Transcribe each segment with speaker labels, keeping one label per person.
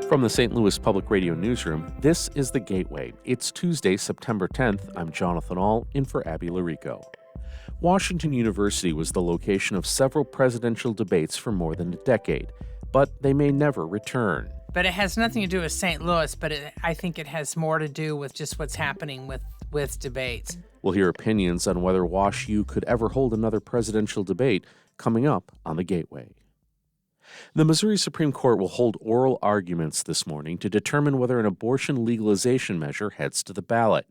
Speaker 1: From the St. Louis Public Radio Newsroom, this is The Gateway. It's Tuesday, September 10th. I'm Jonathan Ahl, in for Abby Larico. Washington University was the location of several presidential debates for more than a decade, but they may never return.
Speaker 2: But it has nothing to do with St. Louis, but I think it has more to do with just what's happening with debates.
Speaker 1: We'll hear opinions on whether Wash U could ever hold another presidential debate coming up on The Gateway. The Missouri Supreme Court will hold oral arguments this morning to determine whether an abortion legalization measure heads to the ballot.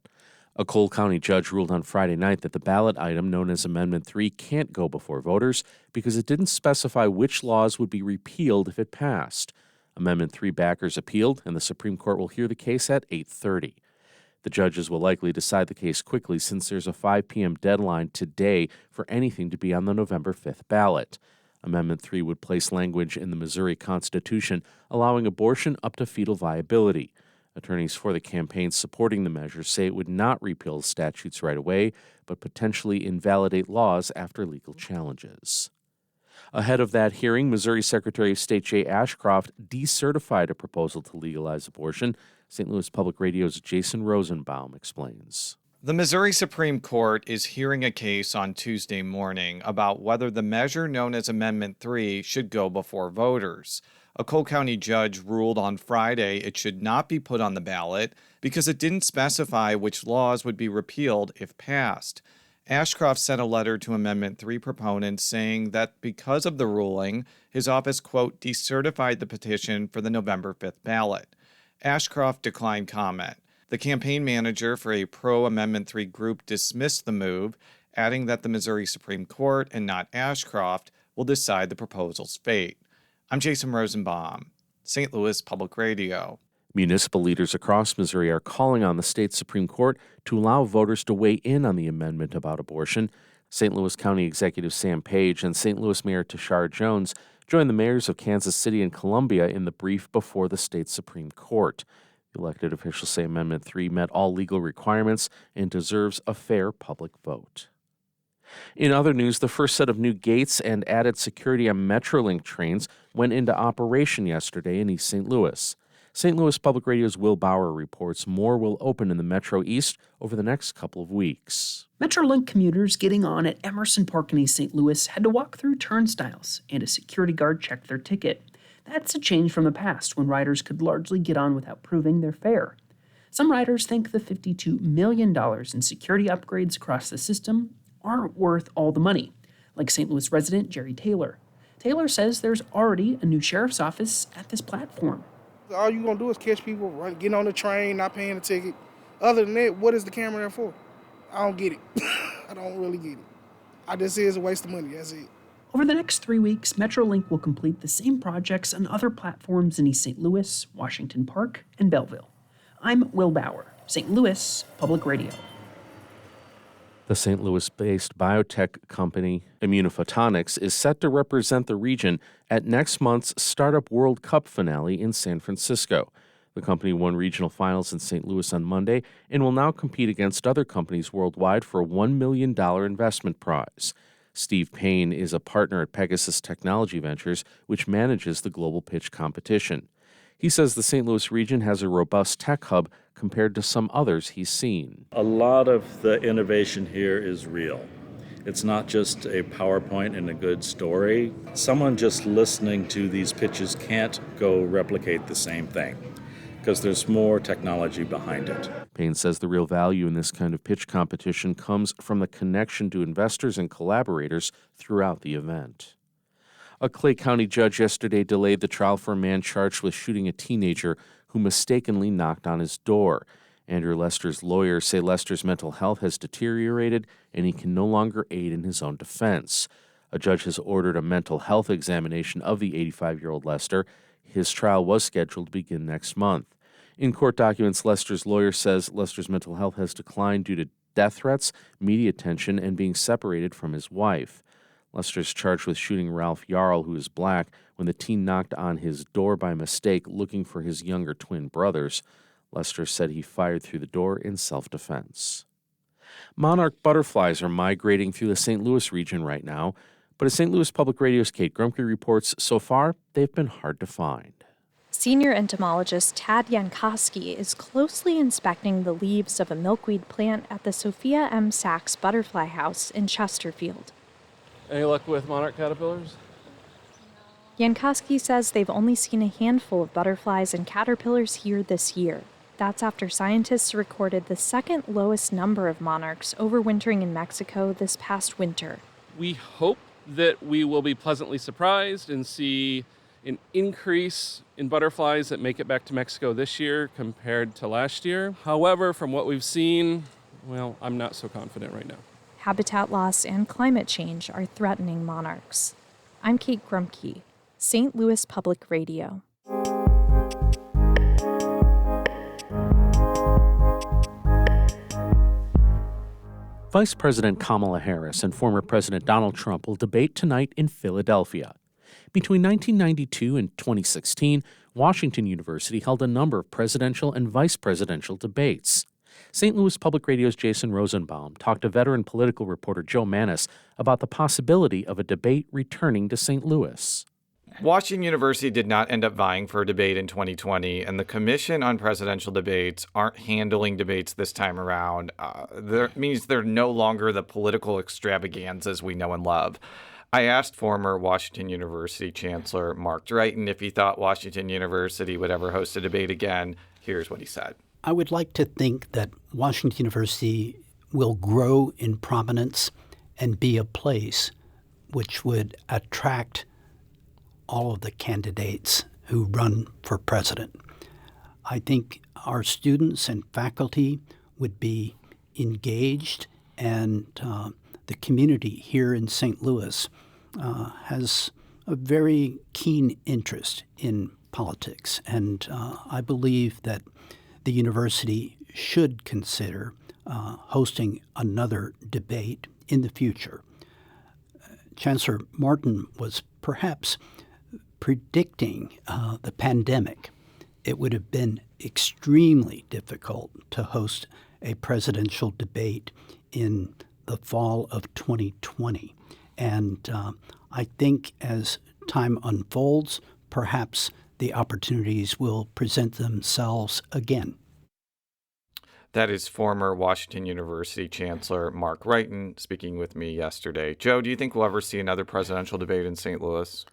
Speaker 1: A Cole County judge ruled on Friday night that the ballot item known as Amendment 3 can't go before voters because it didn't specify which laws would be repealed if it passed. Amendment 3 backers appealed, and the Supreme Court will hear the case at 8:30. The judges will likely decide the case quickly since there's a 5 p.m. deadline today for anything to be on the November 5th ballot. Amendment 3 would place language in the Missouri Constitution allowing abortion up to fetal viability. Attorneys for the campaign supporting the measure say it would not repeal statutes right away, but potentially invalidate laws after legal challenges. Ahead of that hearing, Missouri Secretary of State Jay Ashcroft decertified a proposal to legalize abortion. St. Louis Public Radio's Jason Rosenbaum explains.
Speaker 3: The Missouri Supreme Court is hearing a case on Tuesday morning about whether the measure known as Amendment 3 should go before voters. A Cole County judge ruled on Friday it should not be put on the ballot because it didn't specify which laws would be repealed if passed. Ashcroft sent a letter to Amendment 3 proponents saying that because of the ruling, his office, quote, decertified the petition for the November 5th ballot. Ashcroft declined comment. The campaign manager for a pro-Amendment 3 group dismissed the move, adding that the Missouri Supreme Court and not Ashcroft will decide the proposal's fate. I'm Jason Rosenbaum, St. Louis Public Radio.
Speaker 1: Municipal leaders across Missouri are calling on the state Supreme Court to allow voters to weigh in on the amendment about abortion. St. Louis County Executive Sam Page and St. Louis Mayor Tashara Jones joined the mayors of Kansas City and Columbia in the brief before the state Supreme Court. The elected officials say Amendment 3 met all legal requirements and deserves a fair public vote. In other news, the first set of new gates and added security on Metrolink trains went into operation yesterday in East St. Louis. St. Louis Public Radio's Will Bauer reports more will open in the Metro East over the next couple of weeks.
Speaker 4: Metrolink commuters getting on at Emerson Park in East St. Louis had to walk through turnstiles, and a security guard checked their ticket. That's a change from the past when riders could largely get on without proving their fare. Some riders think the $52 million in security upgrades across the system aren't worth all the money, like St. Louis resident Jerry Taylor. Taylor says there's already a new sheriff's office at this platform.
Speaker 5: All you're going to do is catch people getting on the train, not paying the ticket. Other than that, what is the camera there for? I don't get it. I don't really get it. I just say it's a waste of money. That's it.
Speaker 4: Over the next 3 weeks, Metrolink will complete the same projects on other platforms in East St. Louis, Washington Park, and Belleville. I'm Will Bauer, St. Louis Public Radio.
Speaker 1: The St. Louis-based biotech company Immunophotonics is set to represent the region at next month's Startup World Cup finale in San Francisco. The company won regional finals in St. Louis on Monday and will now compete against other companies worldwide for a $1 million investment prize. Steve Payne is a partner at Pegasus Technology Ventures, which manages the global pitch competition. He says the St. Louis region has a robust tech hub compared to some others he's seen.
Speaker 6: A lot of the innovation here is real. It's not just a PowerPoint and a good story. Someone just listening to these pitches can't go replicate the same thing because there's more technology behind it.
Speaker 1: Payne says the real value in this kind of pitch competition comes from the connection to investors and collaborators throughout the event. A Clay County judge yesterday delayed the trial for a man charged with shooting a teenager who mistakenly knocked on his door. Andrew Lester's lawyers say Lester's mental health has deteriorated and he can no longer aid in his own defense. A judge has ordered a mental health examination of the 85-year-old Lester. His trial was scheduled to begin next month. In court documents, Lester's lawyer says Lester's mental health has declined due to death threats, media attention, and being separated from his wife. Lester is charged with shooting Ralph Yarl, who is black, when the teen knocked on his door by mistake looking for his younger twin brothers. Lester said he fired through the door in self-defense. Monarch butterflies are migrating through the St. Louis region right now, but as St. Louis Public Radio's Kate Grumke reports, so far they've been hard to find.
Speaker 7: Senior entomologist Tad Jankowski is closely inspecting the leaves of a milkweed plant at the Sophia M. Sachs Butterfly House in Chesterfield.
Speaker 8: Any luck with monarch caterpillars?
Speaker 7: Jankowski says they've only seen a handful of butterflies and caterpillars here this year. That's after scientists recorded the second lowest number of monarchs overwintering in Mexico this past winter.
Speaker 8: We hope that we will be pleasantly surprised and see an increase in butterflies that make it back to Mexico this year compared to last year. However, from what we've seen, well, I'm not so confident right now.
Speaker 7: Habitat loss and climate change are threatening monarchs. I'm Kate Grumke, St. Louis Public Radio.
Speaker 1: Vice President Kamala Harris and former President Donald Trump will debate tonight in Philadelphia. Between 1992 and 2016, Washington University held a number of presidential and vice presidential debates. St. Louis Public Radio's Jason Rosenbaum talked to veteran political reporter Joe Mannies about the possibility of a debate returning to St. Louis.
Speaker 3: Washington University did not end up vying for a debate in 2020, and the Commission on Presidential Debates aren't handling debates this time around. That means they're no longer the political extravaganzas we know and love. I asked former Washington University Chancellor Mark Drayton if he thought Washington University would ever host a debate again. Here's what he said.
Speaker 9: I would like to think that Washington University will grow in prominence and be a place which would attract all of the candidates who run for president. I think our students and faculty would be engaged, and the community here in St. Louis has a very keen interest in politics, and I believe that the university should consider hosting another debate in the future. Chancellor Martin was perhaps predicting the pandemic. It would have been extremely difficult to host a presidential debate in the fall of 2020. And I think as time unfolds, perhaps the opportunities will present themselves again.
Speaker 3: That is former Washington University Chancellor Mark Wrighton speaking with me yesterday. Joe, do you think we'll ever see another presidential debate in St. Louis?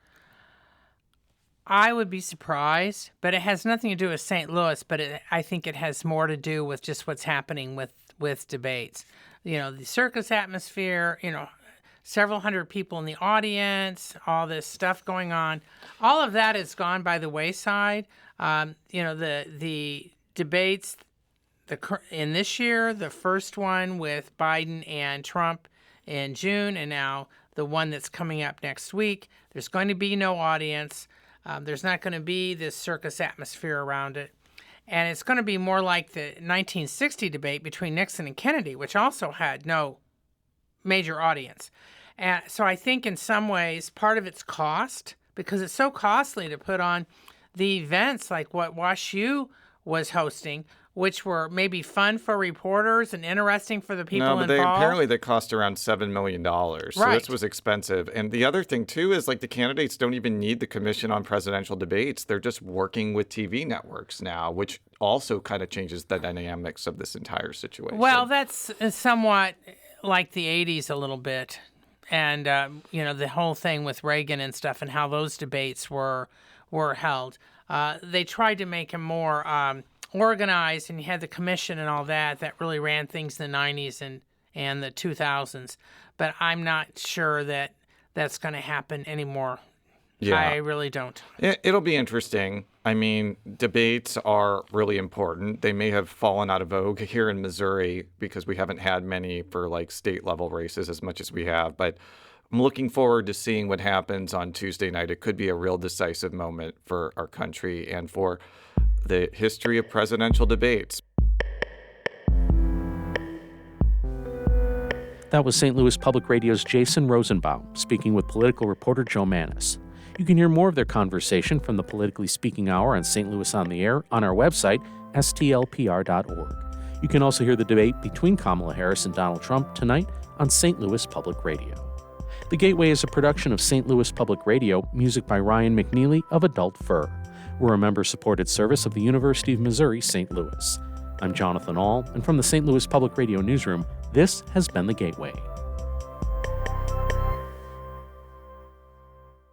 Speaker 2: I would be surprised, but it has nothing to do with St. Louis, but I think it has more to do with just what's happening with debates. You know, the circus atmosphere, several hundred people in the audience, all this stuff going on. All of that has gone by the wayside. The debates in this year, the first one with Biden and Trump in June, and now the one that's coming up next week, there's going to be no audience. There's not going to be this circus atmosphere around it. And it's going to be more like the 1960 debate between Nixon and Kennedy, which also had no major audience. And so I think in some ways part of it's cost, because it's so costly to put on the events like what WashU was hosting, which were maybe fun for reporters and interesting for the people involved.
Speaker 3: Apparently they cost around $7 million. So
Speaker 2: right.
Speaker 3: This was expensive. And the other thing, too, is like the candidates don't even need the Commission on Presidential Debates. They're just working with TV networks now, which also kind of changes the dynamics of this entire situation.
Speaker 2: Well, that's somewhat like the 80s a little bit. And, the whole thing with Reagan and stuff and how those debates were held. They tried to make them more organized, and you had the commission and all that really ran things in the 90s and the 2000s. But I'm not sure that that's going to happen anymore. Yeah. I really don't.
Speaker 3: It'll be interesting. I mean, debates are really important. They may have fallen out of vogue here in Missouri because we haven't had many for like state level races as much as we have. But I'm looking forward to seeing what happens on Tuesday night. It could be a real decisive moment for our country and for the history of presidential debates.
Speaker 1: That was St. Louis Public Radio's Jason Rosenbaum speaking with political reporter Joe Mannies. You can hear more of their conversation from the Politically Speaking Hour on St. Louis on the Air on our website, stlpr.org. You can also hear the debate between Kamala Harris and Donald Trump tonight on St. Louis Public Radio. The Gateway is a production of St. Louis Public Radio, music by Ryan McNeely of Adult Fur. We're a member-supported service of the University of Missouri St. Louis. I'm Jonathan Ahl, and from the St. Louis Public Radio Newsroom, this has been The Gateway.